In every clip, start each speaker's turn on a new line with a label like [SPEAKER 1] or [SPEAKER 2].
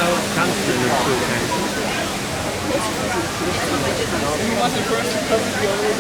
[SPEAKER 1] know tungsten is too cancer.
[SPEAKER 2] You want the first to cover the other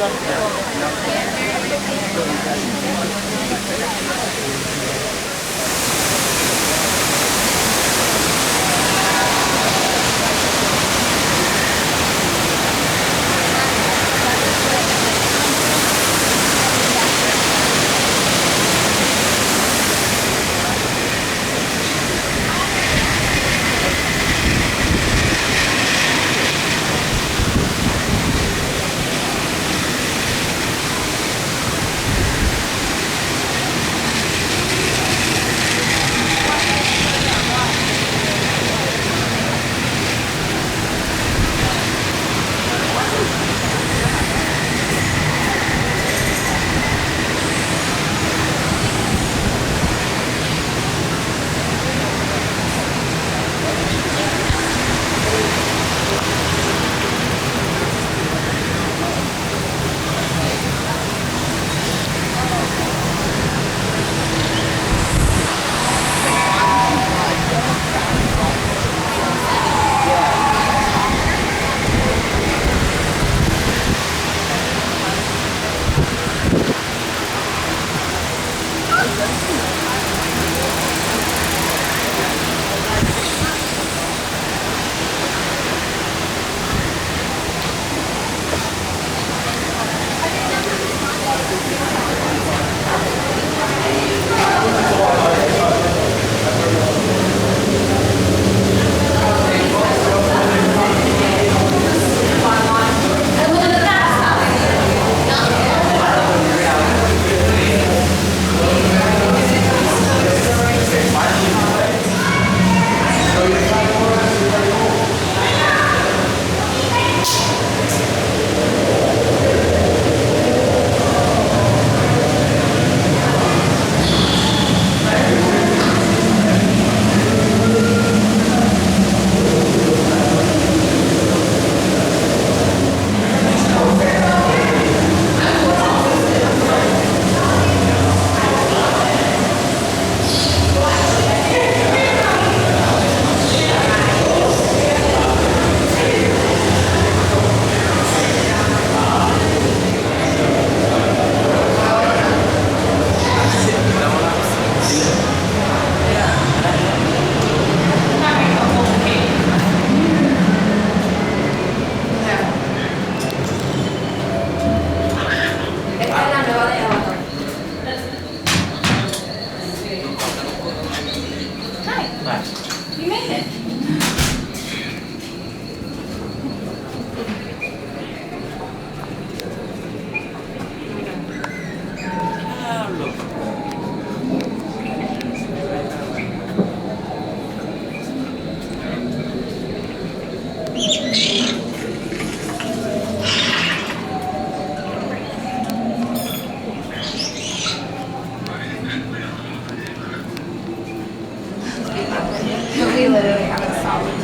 [SPEAKER 3] We literally have a solid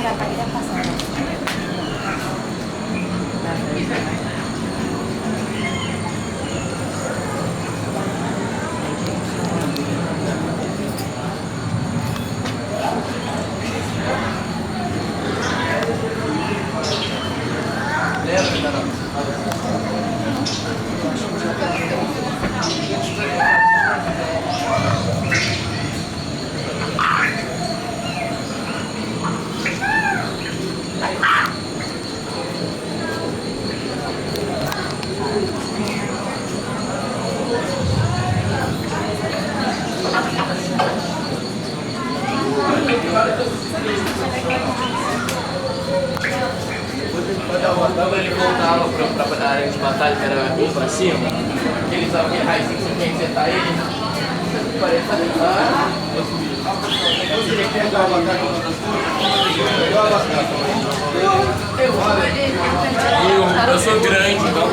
[SPEAKER 3] la caída pasada.
[SPEAKER 2] Quando ele voltava pra área de batalha, que era ir pra cima, eles usavam aquele raizinho que você tinha que sentar ele. Parece você quer pegar a batata eu sou grande, então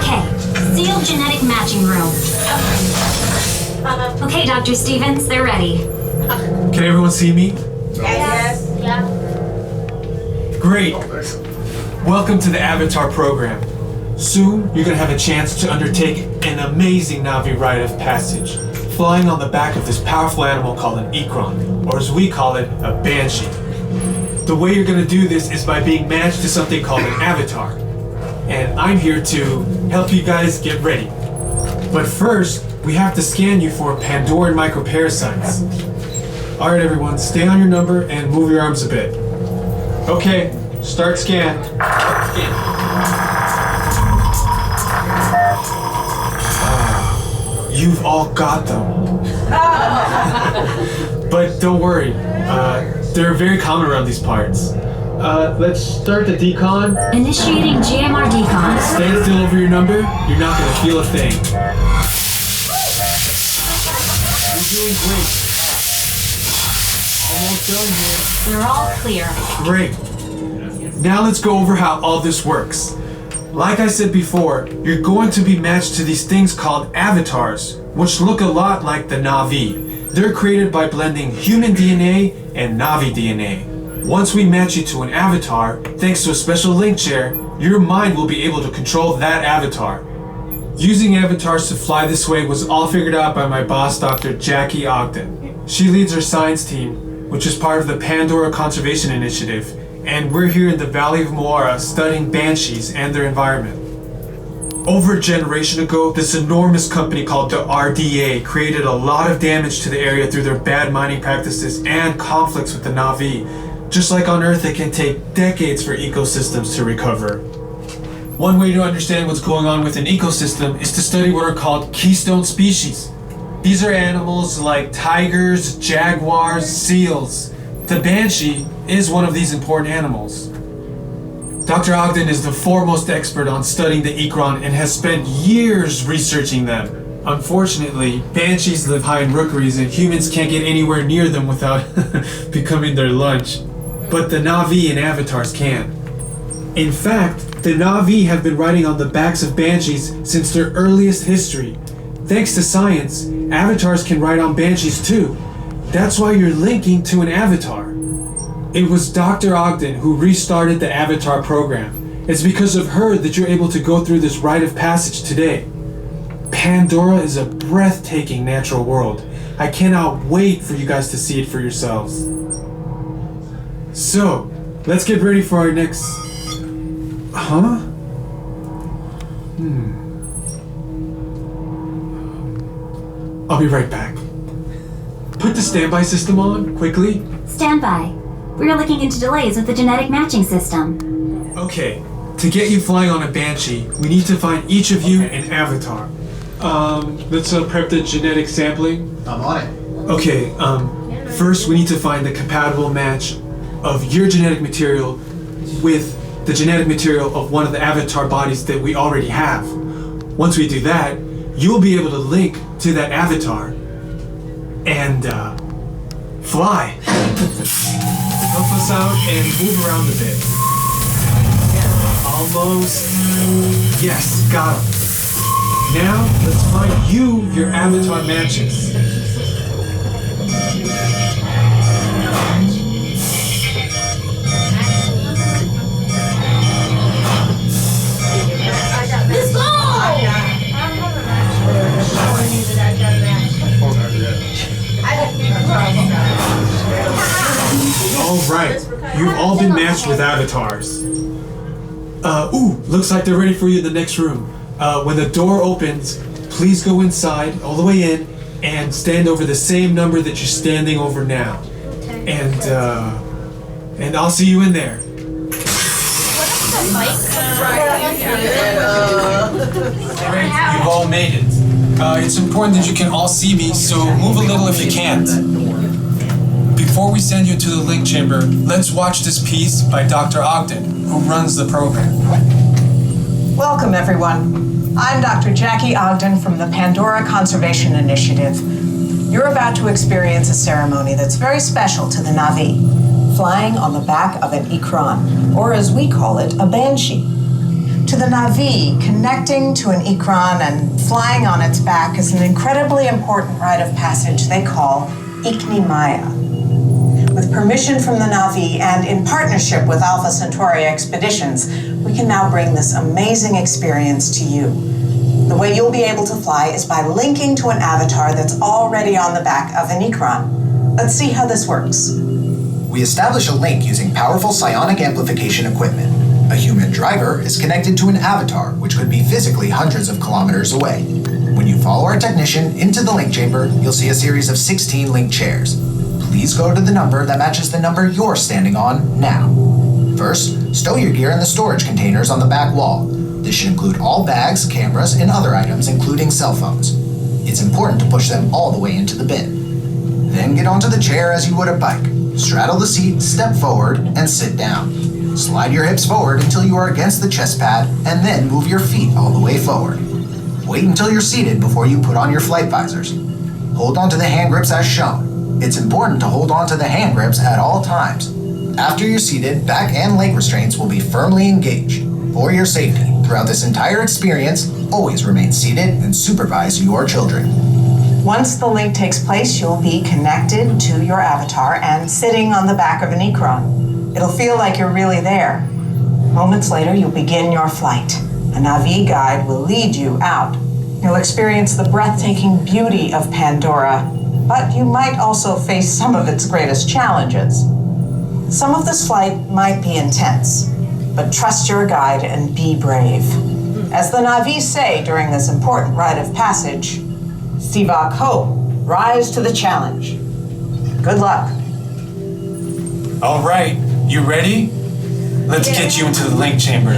[SPEAKER 4] Okay, sealed genetic matching room. Okay, Dr. Stevens, they're ready.
[SPEAKER 5] Can everyone see me?
[SPEAKER 3] Yes. Yeah.
[SPEAKER 5] Great. Welcome to the Avatar program. Soon, you're going to have a chance to undertake an amazing Na'vi rite of passage, flying on the back of this powerful animal called an Ikron, or as we call it, a Banshee. The way you're going to do this is by being matched to something called an avatar. And I'm here to help you guys get ready. But first, we have to scan you for Pandoran microparasites. Alright everyone, stay on your number and move your arms a bit. Okay, start scan. You've all got them. But don't worry, they're very common around these parts. Let's start the decon.
[SPEAKER 4] Initiating GMR decon.
[SPEAKER 5] Stand still over your number, you're not gonna feel a thing. You're doing great. Almost done here.
[SPEAKER 4] We're all clear.
[SPEAKER 5] Great. Now let's go over how all this works. Like I said before, you're going to be matched to these things called avatars, which look a lot like the Na'vi. They're created by blending human DNA and Na'vi DNA. Once we match you to an avatar, thanks to a special link chair, your mind will be able to control that avatar. Using avatars to fly this way was all figured out by my boss, Dr. Jackie Ogden. She leads our science team, which is part of the Pandora Conservation Initiative, and we're here in the Valley of Moara studying banshees and their environment. Over a generation ago, this enormous company called the RDA created a lot of damage to the area through their bad mining practices and conflicts with the Na'vi. Just like on Earth, it can take decades for ecosystems to recover. One way to understand what's going on with an ecosystem is to study what are called keystone species. These are animals like tigers, jaguars, seals. The banshee is one of these important animals. Dr. Ogden is the foremost expert on studying the Ikron and has spent years researching them. Unfortunately, banshees live high in rookeries and humans can't get anywhere near them without becoming their lunch. But the Na'vi and avatars can. In fact, the Na'vi have been riding on the backs of banshees since their earliest history. Thanks to science, avatars can ride on banshees too. That's why you're linking to an avatar. It was Dr. Ogden who restarted the Avatar program. It's because of her that you're able to go through this rite of passage today. Pandora is a breathtaking natural world. I cannot wait for you guys to see it for yourselves. So, let's get ready for our next... Huh? I'll be right back. Put the standby system on, quickly.
[SPEAKER 4] Standby. We're looking into delays with the genetic matching system.
[SPEAKER 5] Okay, to get you flying on a Banshee, we need to find each of you an avatar. Let's prep the genetic sampling.
[SPEAKER 6] I'm on it.
[SPEAKER 5] Okay, first we need to find the compatible match of your genetic material with the genetic material of one of the avatar bodies that we already have. Once we do that, you'll be able to link to that avatar and fly. Help us out and move around a bit. Almost. Yes, got him. Now, let's find you your avatar matches.
[SPEAKER 3] Let's go!
[SPEAKER 5] Alright, you've all been matched with avatars. Looks like they're ready for you in the next room. When the door opens, please go inside, all the way in, and stand over the same number that you're standing over now. And I'll see you in there. Great, you've all made it. It's important that you can all see me, so move a little if you can't. Before we send you to the link chamber, let's watch this piece by Dr. Ogden, who runs the program.
[SPEAKER 7] Welcome, everyone. I'm Dr. Jackie Ogden from the Pandora Conservation Initiative. You're about to experience a ceremony that's very special to the Na'vi, flying on the back of an Ikron, or as we call it, a Banshee. To the Na'vi, connecting to an Ikran and flying on its back is an incredibly important rite of passage they call Iknimaya. With permission from the Na'vi and in partnership with Alpha Centauri Expeditions, we can now bring this amazing experience to you. The way you'll be able to fly is by linking to an avatar that's already on the back of an Ikran. Let's see how this works.
[SPEAKER 6] We establish a link using powerful psionic amplification equipment. A human driver is connected to an avatar, which could be physically hundreds of kilometers away. When you follow our technician into the link chamber, you'll see a series of 16 link chairs. Please go to the number that matches the number you're standing on now. First, stow your gear in the storage containers on the back wall. This should include all bags, cameras, and other items, including cell phones. It's important to push them all the way into the bin. Then get onto the chair as you would a bike. Straddle the seat, step forward, and sit down. Slide your hips forward until you are against the chest pad, and then move your feet all the way forward. Wait until you're seated before you put on your flight visors. Hold onto the hand grips as shown. It's important to hold onto the hand grips at all times. After you're seated, back and leg restraints will be firmly engaged. For your safety, throughout this entire experience, always remain seated and supervise your children.
[SPEAKER 7] Once the link takes place, you'll be connected to your avatar and sitting on the back of an Ikran. It'll feel like you're really there. Moments later, you'll begin your flight. A Na'vi guide will lead you out. You'll experience the breathtaking beauty of Pandora, but you might also face some of its greatest challenges. Some of this flight might be intense, but trust your guide and be brave. As the Na'vi say during this important rite of passage, Sivak Ho, rise to the challenge. Good luck.
[SPEAKER 5] All right, you ready? Let's get you into the link chamber.